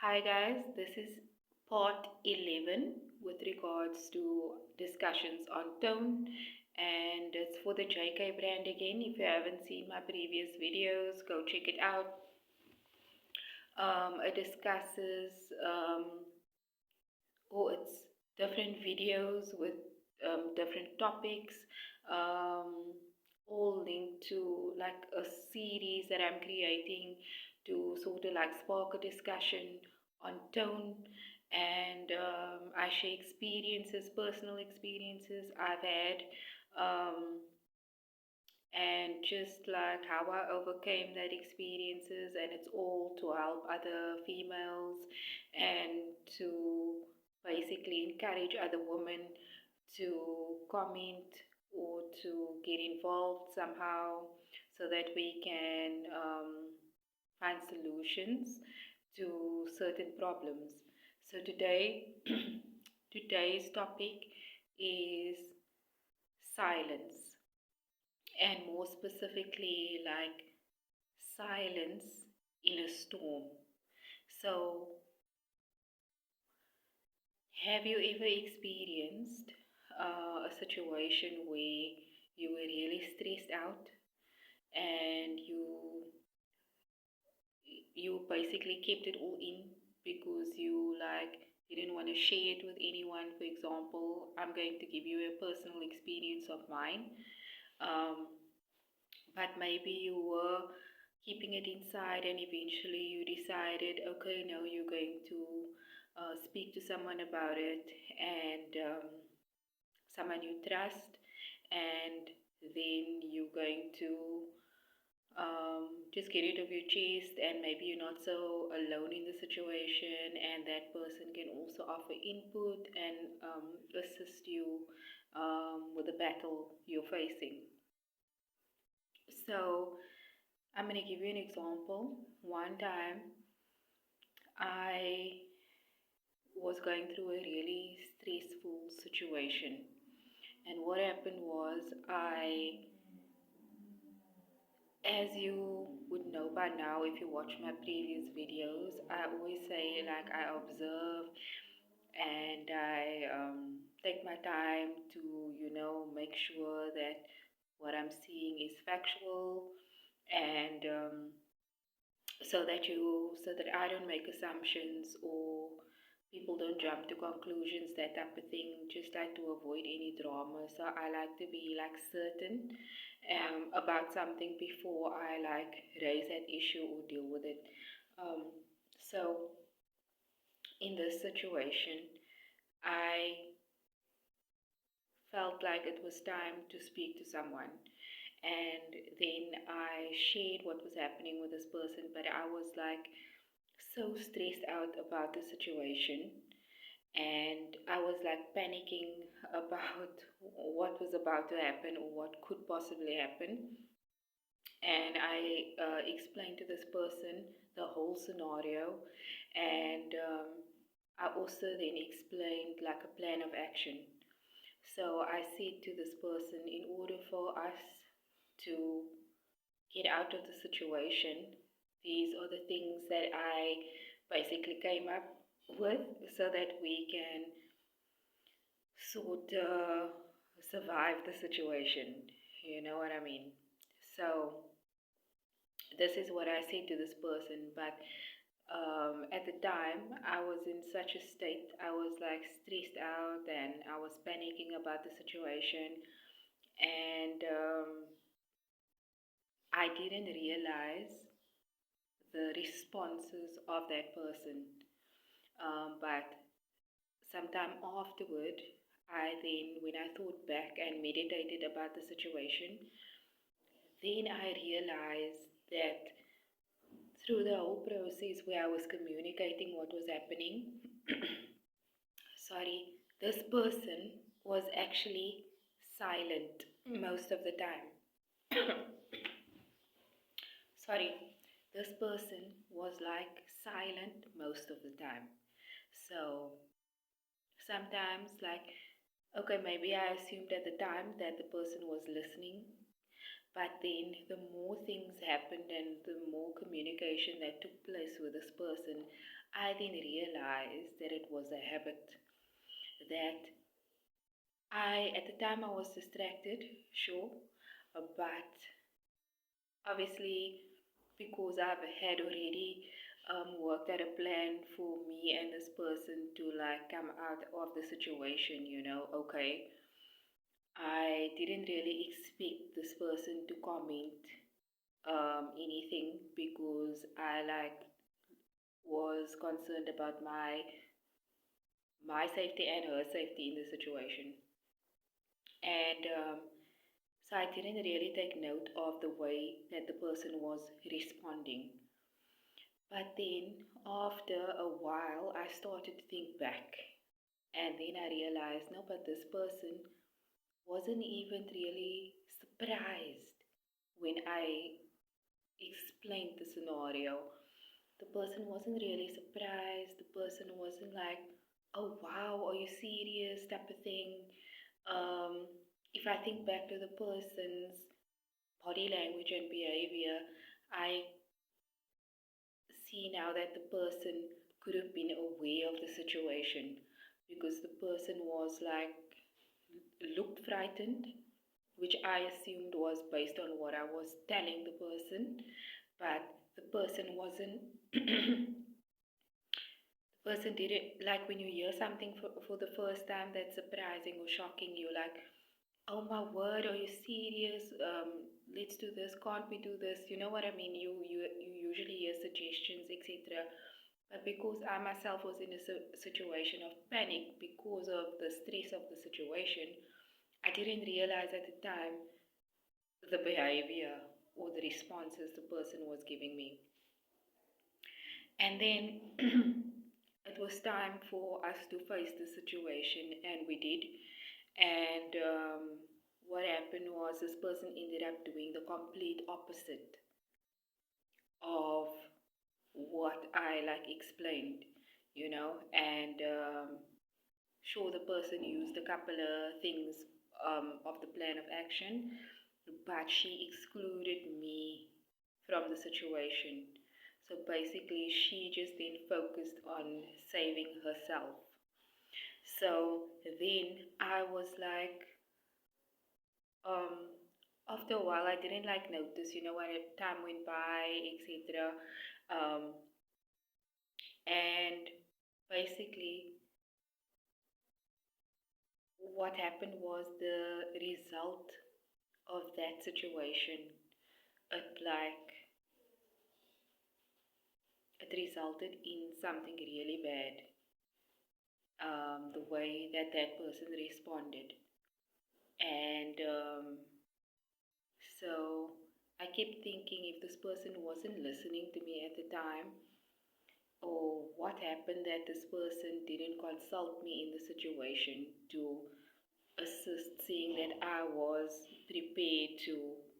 Hi guys, this is part 11 with regards to discussions on tone, and it's for the JK brand again. If you haven't seen my previous videos, go check it out. It discusses it's different videos with different topics, um, all linked to like a series that I'm creating to sort of like spark a discussion on tone. And I share experiences, personal experiences I've had. Um, and just like how I overcame that experiences, and it's all to help other females and to basically encourage other women to comment or to get involved somehow so that we can find solutions to certain problems. So today today's topic is silence, and more specifically like silence in a storm. So have you ever experienced a situation where you were really stressed out and you basically kept it all in because you like you didn't want to share it with anyone? For example, I'm going to give you a personal experience of mine. um, but maybe you were keeping it inside and eventually you decided, okay, no, you're going to speak to someone about it, and someone you trust, and then you're going to just get it off your chest, and maybe you're not so alone in the situation, and that person can also offer input and assist you with the battle you're facing. So I'm going to give you an example. One time I was going through a really stressful situation. And what happened was, as you would know by now, if you watch my previous videos, I always say, like, I observe and I take my time to, make sure that what I'm seeing is factual, and so that I don't make assumptions or people don't jump to conclusions, that type of thing. Just like to avoid any drama. So I like to be like certain about something before I like raise that issue or deal with it. So in this situation, I felt like it was time to speak to someone. And then I shared what was happening with this person, but I was like so stressed out about the situation, and I was like panicking about what was about to happen or what could possibly happen. And I explained to this person the whole scenario, and I also then explained like a plan of action. So I said to this person, in order for us to get out of the situation, these are the things that I basically came up with so that we can sort of survive the situation. You know what I mean? So this is what I said to this person, but at the time I was in such a state. I was like stressed out and I was panicking about the situation, and I didn't realize the responses of that person. But sometime afterward, when I thought back and meditated about the situation, then I realized that through the whole process where I was communicating what was happening, sorry, this person was actually silent most of the time. Sorry, this person was like silent most of the time. So sometimes, like, okay, maybe I assumed at the time that the person was listening, but then the more things happened and the more communication that took place with this person, I then realized that it was a habit that at the time I was distracted, sure, but obviously because I've had already worked out a plan for me and this person to like come out of the situation, okay. I didn't really expect this person to comment anything because I like was concerned about my safety and her safety in the situation. And so I didn't really take note of the way that the person was responding. But then after a while, I started to think back. And then I realized no, but this person wasn't even really surprised when I explained the scenario. The person wasn't really surprised. The person wasn't like, oh wow, are you serious? Type of thing. Um, if I think back to the person's body language and behavior, I see now that the person could have been aware of the situation because the person was like looked frightened, which I assumed was based on what I was telling the person, but the person wasn't. The person did it like when you hear something for the first time that's surprising or shocking you, like, oh my word, are you serious? Let's do this. Can't we do this? You know what I mean? You usually hear suggestions, etc. But because I myself was in a situation of panic because of the stress of the situation, I didn't realize at the time the behavior or the responses the person was giving me. And then it was time for us to face the situation, and we did. And what happened was this person ended up doing the complete opposite of what I like explained, and sure, the person used a couple of things of the plan of action, but she excluded me from the situation. So basically, she just then focused on saving herself. So then I was like, um, after a while, I didn't like notice, when time went by, etc. Um, and basically, what happened was the result of that situation. It like it resulted in something really bad. The way that that person responded, and so I kept thinking if this person wasn't listening to me at the time, or what happened that this person didn't consult me in the situation to assist, seeing that I was prepared to,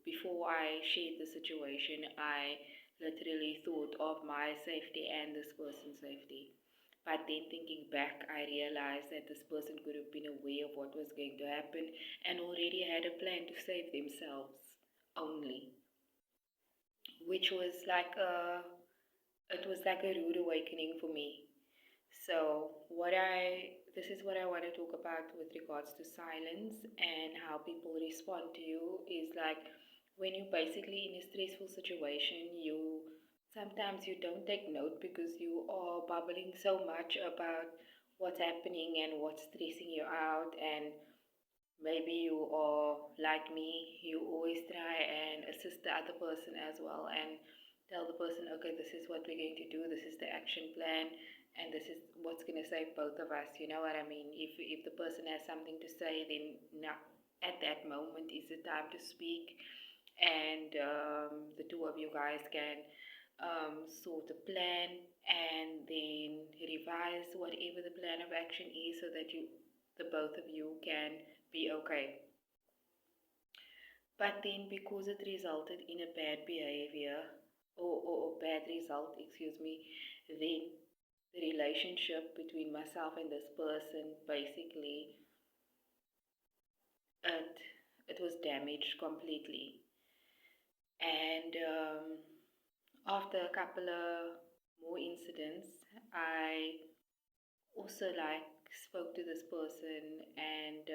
before I shared the situation, I literally thought of my safety and this person's safety. But then thinking back, I realized that this person could have been aware of what was going to happen and already had a plan to save themselves only, which was like it was like a rude awakening for me. So, this is what I want to talk about with regards to silence and how people respond to you is like when you're basically in a stressful situation, you sometimes you don't take note because you are bubbling so much about what's happening and what's stressing you out, and maybe you are like me, you always try and assist the other person as well and tell the person, okay, this is what we're going to do, this is the action plan, and this is what's going to save both of us. You know what I mean? If the person has something to say, then now at that moment is the time to speak, and the two of you guys can sort a plan and then revise whatever the plan of action is so that the both of you can be okay. But then, because it resulted in a bad behavior or bad result, excuse me, then the relationship between myself and this person basically it it was damaged completely. And after a couple of more incidents, I also like spoke to this person and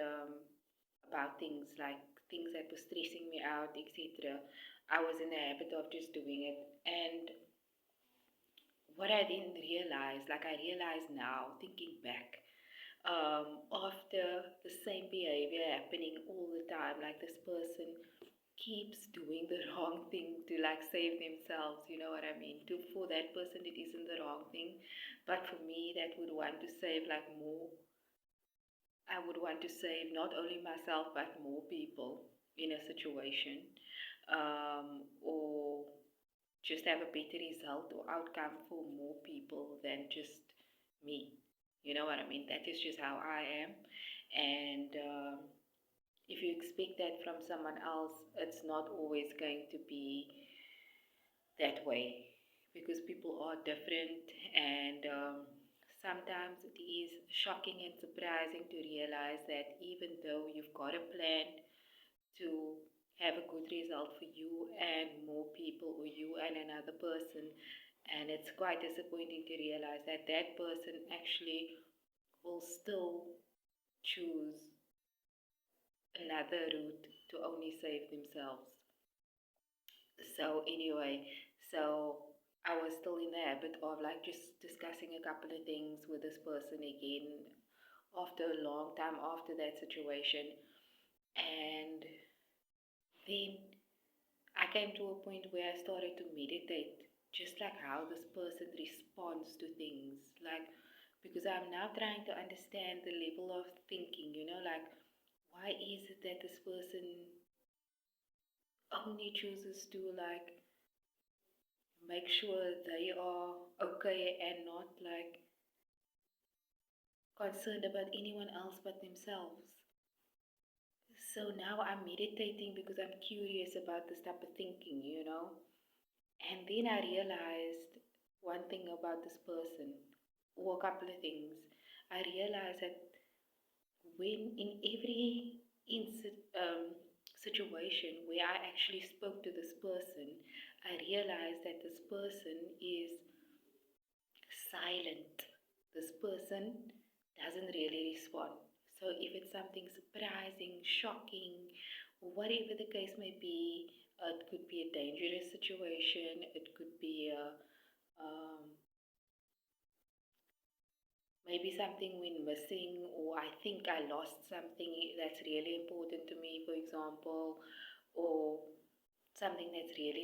about things like things that were stressing me out, etc. I was in the habit of just doing it. And what I didn't realize, like I realize now, thinking back, after the same behavior happening all the time, like this person keeps doing the wrong thing to like save themselves, you know what I mean? To for that person it isn't the wrong thing, but for me that would want to save like more. I would want to save not only myself but more people in a situation, or just have a better result or outcome for more people than just me. You know what I mean? That is just how I am. And if you expect that from someone else, it's not always going to be that way because people are different, and sometimes it is shocking and surprising to realize that even though you've got a plan to have a good result for you and more people, or you and another person, and it's quite disappointing to realize that that person actually will still choose another route to only save themselves. So anyway, so I was still in the habit of like just discussing a couple of things with this person again after a long time after that situation. And then I came to a point where I started to meditate, just like how this person responds to things. Like, because I'm now trying to understand the level of thinking, like, why is it that this person only chooses to, like, make sure they are okay and not, like, concerned about anyone else but themselves? So now I'm meditating because I'm curious about this type of thinking. And then I realized one thing about this person, or a couple of things. I realized that when in every situation where I actually spoke to this person, I realized that this person is silent. This person doesn't really respond. So if it's something surprising, shocking, whatever the case may be, it could be a dangerous situation, it could be maybe something went missing, or I think I lost something that's really important to me, for example, or something that's really